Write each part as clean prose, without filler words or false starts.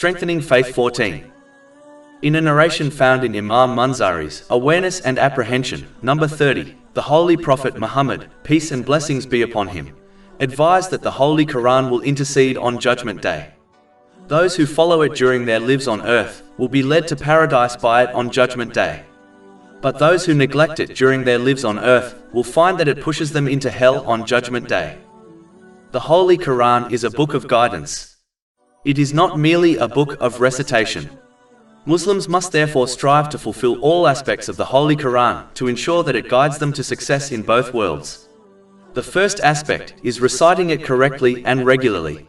Strengthening Faith 14. In a narration found in Imam Munzari's Awareness and Apprehension, number 30, the Holy Prophet Muhammad, peace and blessings be upon him, advised that the Holy Quran will intercede on Judgment Day. Those who follow it during their lives on earth will be led to paradise by it on Judgment Day. But those who neglect it during their lives on earth will find that it pushes them into hell on Judgment Day. The Holy Quran is a book of guidance. It is not merely a book of recitation. Muslims must therefore strive to fulfill all aspects of the Holy Quran to ensure that it guides them to success in both worlds. The first aspect is reciting it correctly and regularly.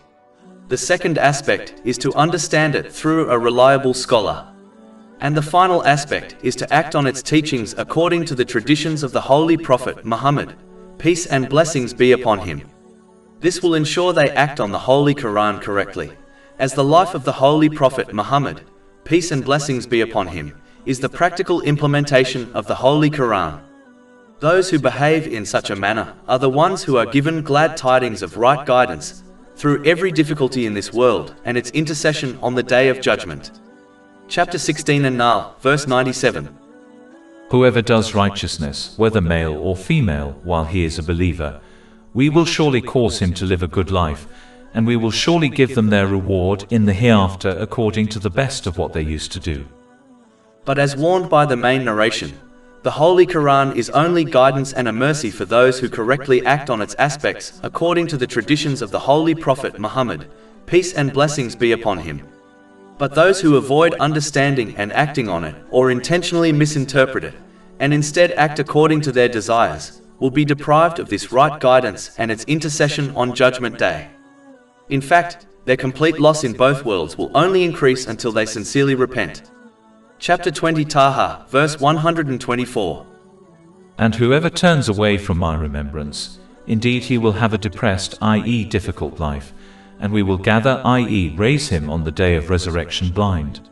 The second aspect is to understand it through a reliable scholar. And the final aspect is to act on its teachings according to the traditions of the Holy Prophet Muhammad, peace and blessings be upon him. This will ensure they act on the Holy Quran correctly, as the life of the Holy Prophet Muhammad, peace and blessings be upon him, is the practical implementation of the Holy Quran. Those who behave in such a manner are the ones who are given glad tidings of right guidance through every difficulty in this world and its intercession on the Day of Judgment. Chapter 16 An-Nahl, verse 97. Whoever does righteousness, whether male or female, while he is a believer, we will surely cause him to live a good life, and we will surely give them their reward in the hereafter according to the best of what they used to do. But as warned by the main narration, the Holy Quran is only guidance and a mercy for those who correctly act on its aspects according to the traditions of the Holy Prophet Muhammad, peace and blessings be upon him. But those who avoid understanding and acting on it, or intentionally misinterpret it, and instead act according to their desires, will be deprived of this right guidance and its intercession on Judgment Day. In fact, their complete loss in both worlds will only increase until they sincerely repent. Chapter 20 Taha, verse 124. And whoever turns away from my remembrance, indeed he will have a depressed, i.e. difficult life, and we will gather, i.e. raise him on the day of resurrection blind.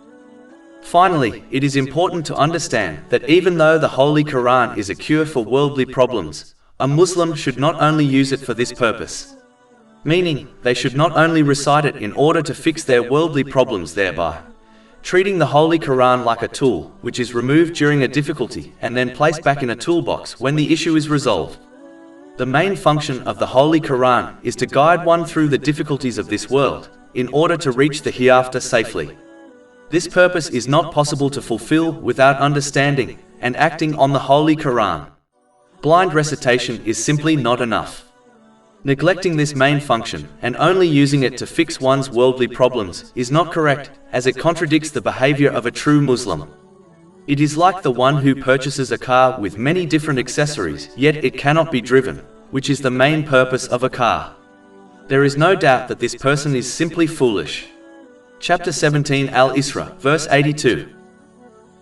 Finally, it is important to understand that even though the Holy Quran is a cure for worldly problems, a Muslim should not only use it for this purpose. Meaning, they should not only recite it in order to fix their worldly problems thereby, treating the Holy Quran like a tool, which is removed during a difficulty and then placed back in a toolbox when the issue is resolved. The main function of the Holy Quran is to guide one through the difficulties of this world, in order to reach the hereafter safely. This purpose is not possible to fulfill without understanding and acting on the Holy Quran. Blind recitation is simply not enough. Neglecting this main function and only using it to fix one's worldly problems is not correct, as it contradicts the behavior of a true Muslim. It is like the one who purchases a car with many different accessories, yet it cannot be driven, which is the main purpose of a car. There is no doubt that this person is simply foolish. Chapter 17 Al-Isra, verse 82.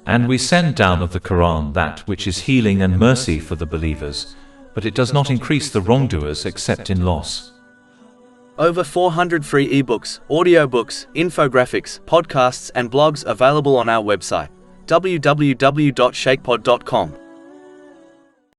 And we send down of the Quran that which is healing and mercy for the believers, but it does not increase the wrongdoers except in loss. Over 400 free ebooks, audiobooks, infographics, podcasts and blogs available on our website, www.shaykhpod.com.